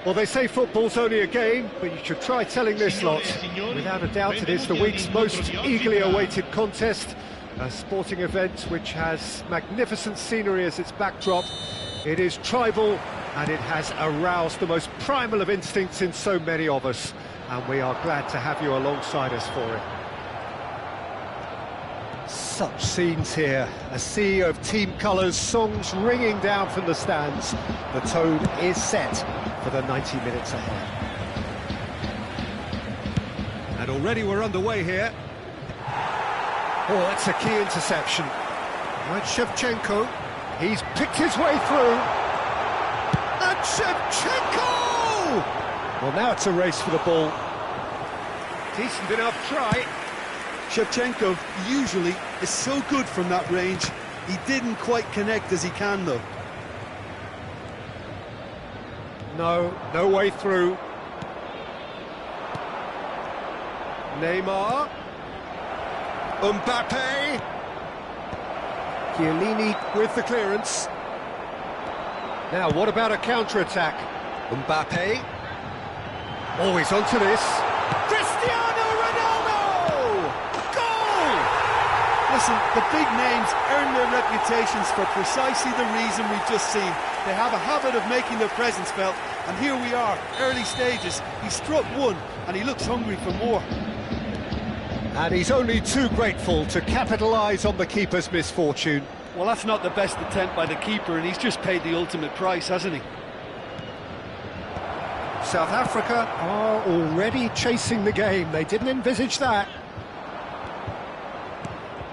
Well, they say football's only a game, but you should try telling this lot. Without a doubt, it is the week's most eagerly awaited contest, a sporting event which has magnificent scenery as its backdrop. It is tribal, and it has aroused the most primal of instincts in so many of us, and we are glad to have you alongside us for it. Such scenes here, a sea of team colours, songs ringing down from the stands. The tone is set for the 90 minutes ahead. And already we're underway here. Oh, that's a key interception. Right, Shevchenko, he's picked his way through. And Shevchenko! Well, now it's a race for the ball. Decent enough try. Shevchenko usually is so good from that range. He didn't quite connect as he can, though. No way through. Neymar. Mbappe. Chiellini with the clearance. Now, what about a counter-attack? Mbappe. Oh, he's onto this. Cristiano Ronaldo! Goal! Listen, the big names earn their reputations for precisely the reason we've just seen. They have a habit of making their presence felt, and here we are, early stages. He struck one, and he looks hungry for more. And he's only too grateful to capitalise on the keeper's misfortune. Well, that's not the best attempt by the keeper, and he's just paid the ultimate price, hasn't he? South Africa are already chasing the game. They didn't envisage that.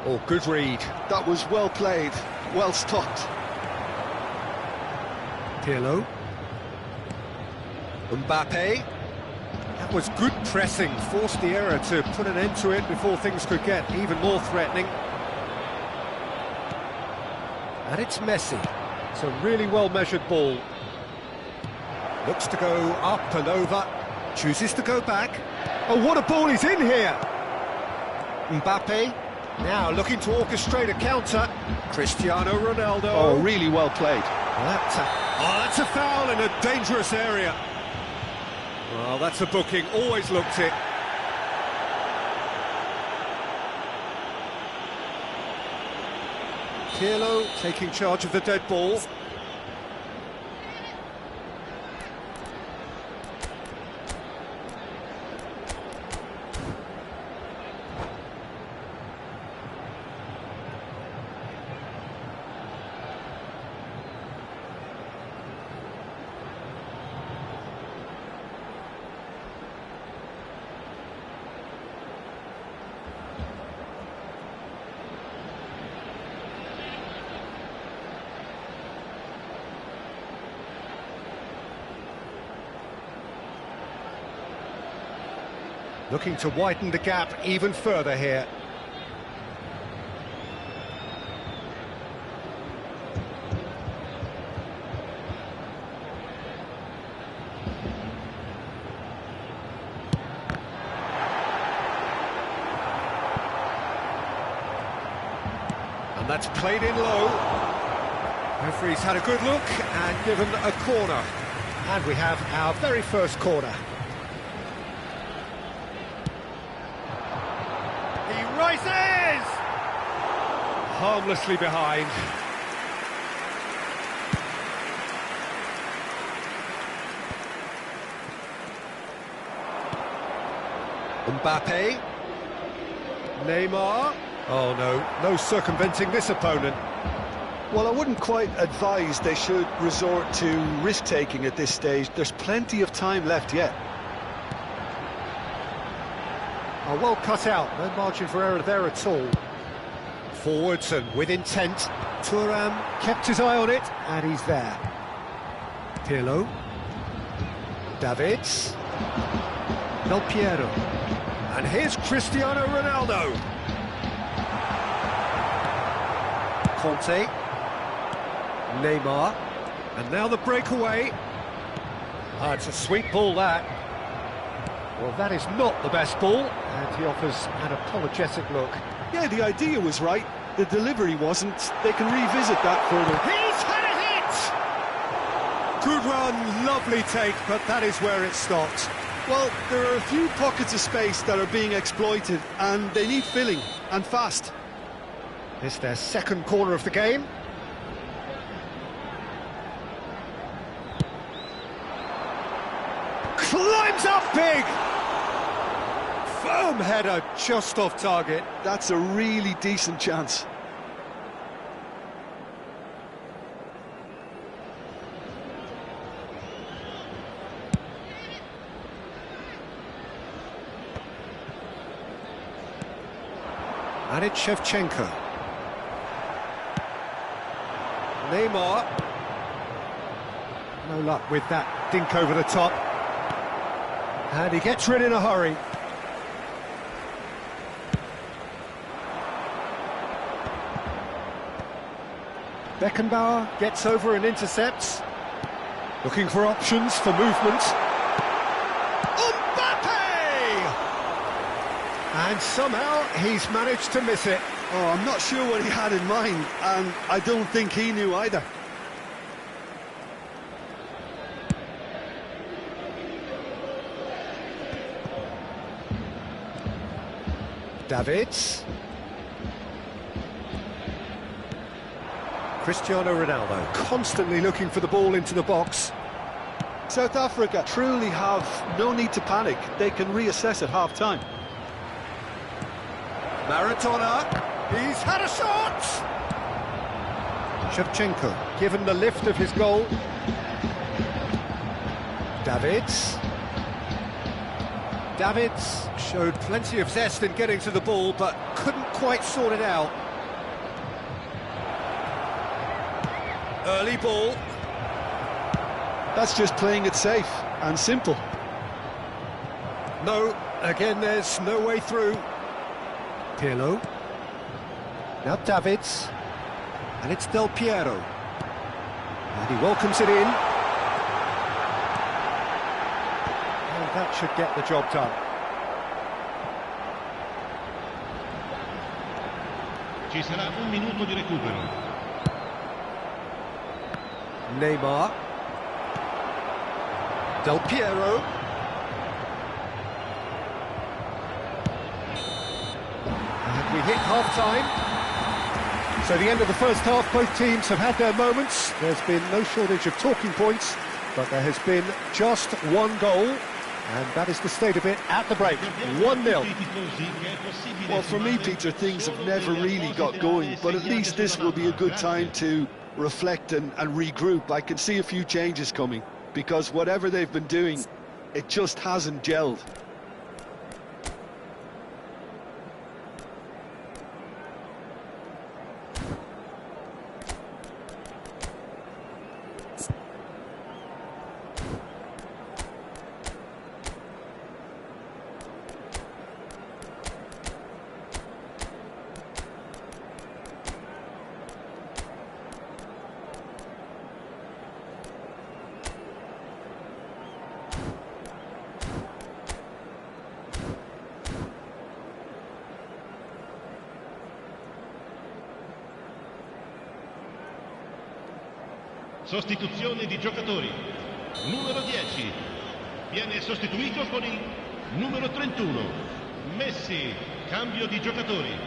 Oh, good read. That was well played, well stopped. Pirlo. Mbappe. That was good pressing, forced the error to put an end to it before things could get even more threatening. And it's Messi. It's a really well-measured ball. Looks to go up and over, chooses to go back. Oh, what a ball he's in here! Mbappe, now looking to orchestrate a counter. Cristiano Ronaldo. Oh, really well played. That's a foul in a dangerous area. Well, that's a booking, always looked it. Pirlo taking charge of the dead ball. Looking to widen the gap even further here. And that's played in low. Referee's had a good look and given a corner. And we have our very first corner. Rises! Harmlessly behind. Mbappe. Neymar. Oh no circumventing this opponent. Well, I wouldn't quite advise they should resort to risk-taking at this stage. There's plenty of time left yet. Oh, well cut out, no margin for error there at all. Forwards and with intent. Thuram kept his eye on it, and he's there. Pirlo. Davids. Del Piero. And here's Cristiano Ronaldo. Conte. Neymar. And now the breakaway. Ah, it's a sweet ball, that. Well, that is not the best ball, and he offers an apologetic look. Yeah, the idea was right, the delivery wasn't. They can revisit that further. He's had a hit! Good run, lovely take, but that is where it stopped. Well, there are a few pockets of space that are being exploited, and they need filling, and fast. It's their second corner of the game. Climbs up big! Firm header, just off target. That's a really decent chance. And it's Shevchenko. Neymar. No luck with that dink over the top. And he gets rid in a hurry. Beckenbauer gets over and intercepts. Looking for options for movement. And somehow he's managed to miss it. Oh, I'm not sure what he had in mind, and I don't think he knew either. Davids. Cristiano Ronaldo constantly looking for the ball into the box. South Africa truly have no need to panic. They can reassess at half-time. Maradona, he's had a shot! Shevchenko, given the lift of his goal. Davids. Davids showed plenty of zest in getting to the ball, but couldn't quite sort it out. Early ball. That's just playing it safe and simple. No, again there's no way through. Pirlo. Now Davids. And it's Del Piero. And he welcomes it in. And that should get the job done. Ci sarà un minuto di recupero. Neymar. Del Piero. And we hit half-time. So the end of the first half, both teams have had their moments. There's been no shortage of talking points, but there has been just one goal, and that is the state of it at the break. 1-0. Well, for me, Peter, things have never really got going, but at least this will be a good time to reflect and regroup. I can see a few changes coming, because whatever they've been doing, it just hasn't gelled. Sostituzione di giocatori. Numero 10 viene sostituito con il numero 31. Messi, cambio di giocatori.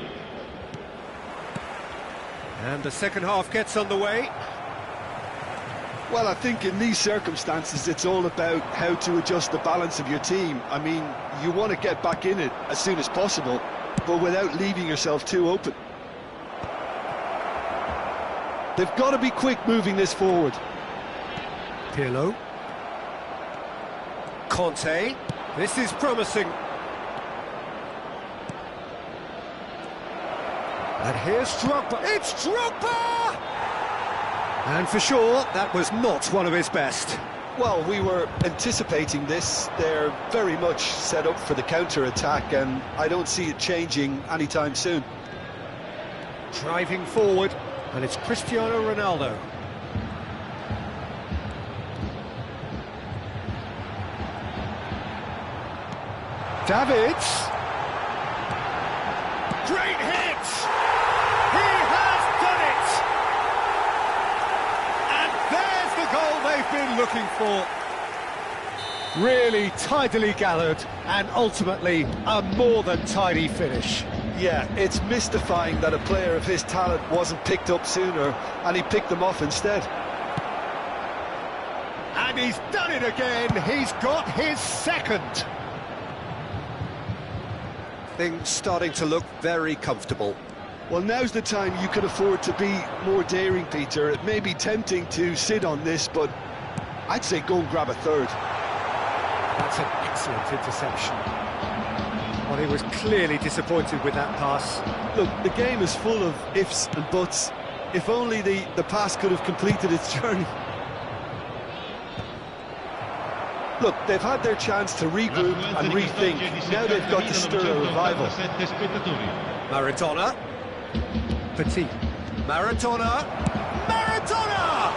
And the second half gets underway. Well, I think in these circumstances, it's all about how to adjust the balance of your team. I mean, you want to get back in it as soon as possible, but without leaving yourself too open. They've got to be quick moving this forward. Pirlo. Conte. This is promising. And here's Drogba. It's Drogba! And for sure, that was not one of his best. Well, we were anticipating this. They're very much set up for the counter-attack, and I don't see it changing anytime soon. Driving forward. And it's Cristiano Ronaldo. Davids. Great hit! He has done it! And there's the goal they've been looking for. Really tidily gathered, and ultimately a more than tidy finish. Yeah, it's mystifying that a player of his talent wasn't picked up sooner, and he picked them off instead. And he's done it again, he's got his second. Things starting to look very comfortable. Well, now's the time you can afford to be more daring, Peter. It may be tempting to sit on this, but I'd say go and grab a third. That's an excellent interception. Well, he was clearly disappointed with that pass. Look, the game is full of ifs and buts. If only the pass could have completed its journey. Look, they've had their chance to regroup and rethink. Now they've got to stir a revival. Maradona. Petit. Maradona. Maradona!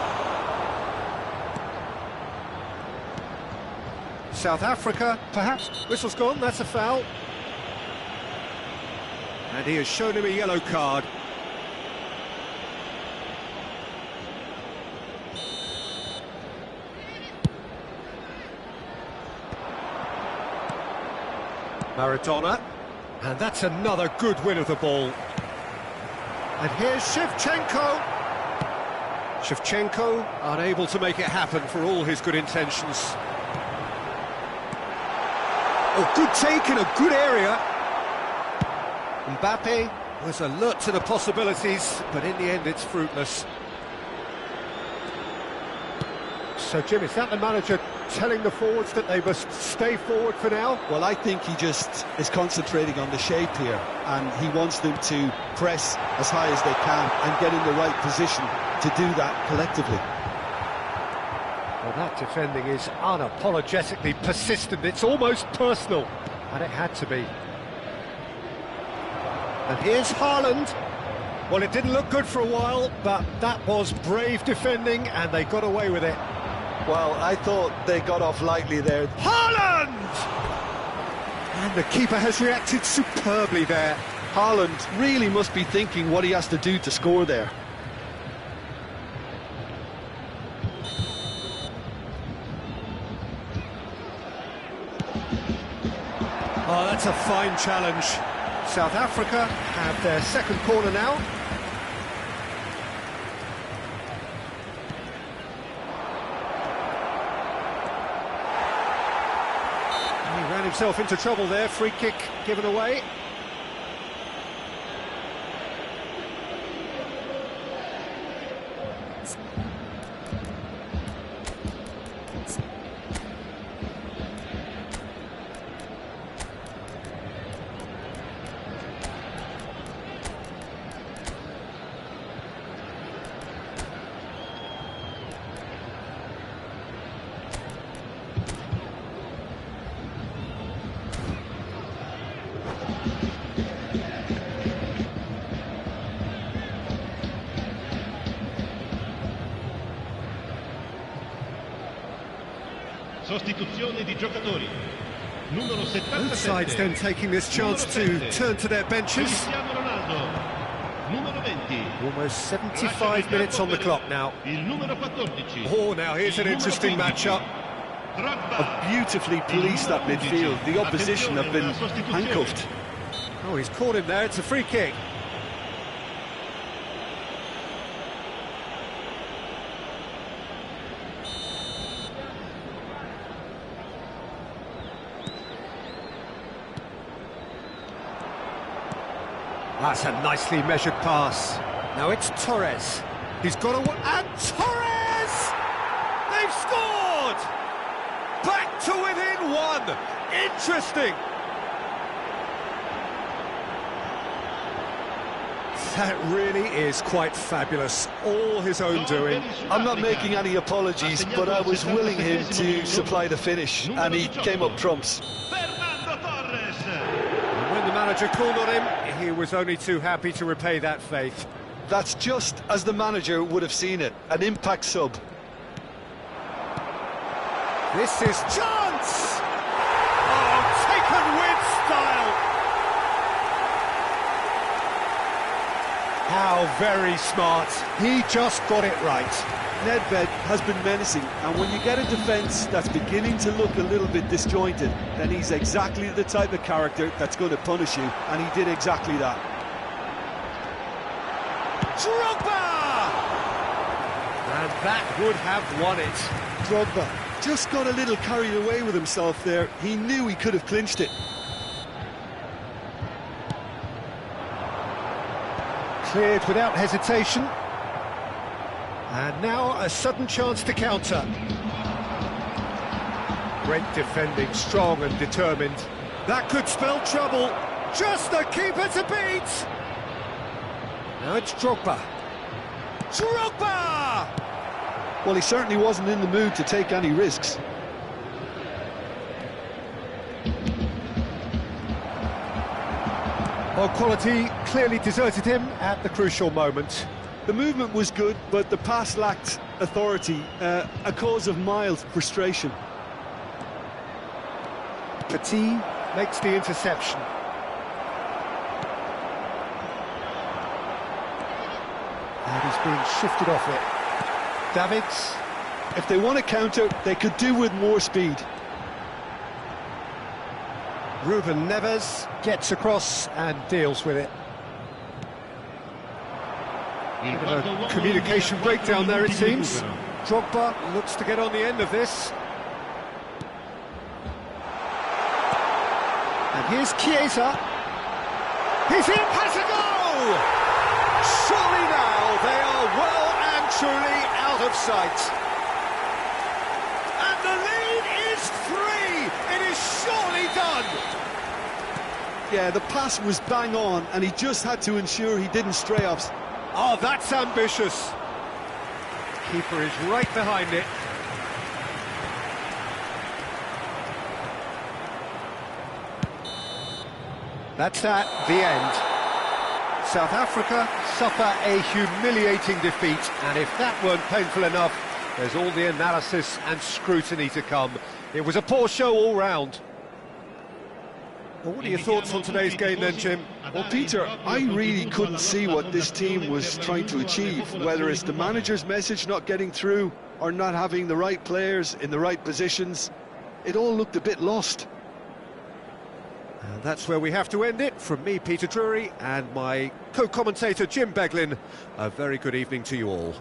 South Africa, perhaps. Whistle's gone, that's a foul. And he has shown him a yellow card. Maradona. And that's another good win of the ball. And here's Shevchenko. Shevchenko unable to make it happen for all his good intentions. Oh, good take in a good area. Mbappe was alert to the possibilities, but in the end it's fruitless. So, Jim, is that the manager telling the forwards that they must stay forward for now? Well, I think he just is concentrating on the shape here, and he wants them to press as high as they can and get in the right position to do that collectively. Well, that defending is unapologetically persistent. It's almost personal, and it had to be. And here's Haaland. Well, it didn't look good for a while, but that was brave defending, and they got away with it. Well, I thought they got off lightly there. Haaland! And the keeper has reacted superbly there. Haaland really must be thinking what he has to do to score there. Oh, that's a fine challenge. South Africa have their second corner now. He ran himself into trouble there, free kick given away. Sostituzione di giocatori. Numero 77. Both sides then taking this chance to turn to their benches. Cristiano Ronaldo. Numero 20. Almost 75 minutes on the clock now. Il numero 14. Oh, now here's an interesting matchup. Have beautifully policed that midfield. The opposition have been handcuffed. Oh, he's caught him there. It's a free kick. That's a nicely measured pass. Now it's Torres. He's got a... And Torres! They've scored! Back to within one. Interesting. That really is quite fabulous. All his own doing. I'm not making any apologies, but I was willing him to supply the finish, and he came up trumps. When the manager called on him, he was only too happy to repay that faith. That's just as the manager would have seen it, an impact sub. This is chance! Oh, taken with style! How very smart. He just got it right. Nedved has been menacing, and when you get a defence that's beginning to look a little bit disjointed, then he's exactly the type of character that's going to punish you, and he did exactly that. Drogba! And that would have won it. Drogba just got a little carried away with himself there. He knew he could have clinched it. Cleared without hesitation. And now a sudden chance to counter. Great defending, strong and determined. That could spell trouble. Just the keeper to beat. Now it's Drogba. Drogba! Well, he certainly wasn't in the mood to take any risks. Well, quality clearly deserted him at the crucial moment. The movement was good, but the pass lacked authority, a cause of mild frustration. Petit makes the interception. And he's being shifted off it. Davids. If they want to counter, they could do with more speed. Ruben Neves gets across and deals with it. A communication breakdown there, it seems. Drogba looks to get on the end of this. And here's Chiesa. He's in, has a goal! Surely now they are well and truly out of sight. And the lead is 3! It is surely done! Yeah, the pass was bang on, and he just had to ensure he didn't stray off. Oh, that's ambitious. Keeper is right behind it. That's that, the end. South Africa suffer a humiliating defeat, and if that weren't painful enough, there's all the analysis and scrutiny to come. It was a poor show all round. Well, what are your thoughts on today's game then, Jim? Well, Peter, I really couldn't see what this team was trying to achieve, whether it's the manager's message not getting through or not having the right players in the right positions. It all looked a bit lost. And that's where we have to end it. From me, Peter Drury, and my co-commentator, Jim Beglin, a very good evening to you all.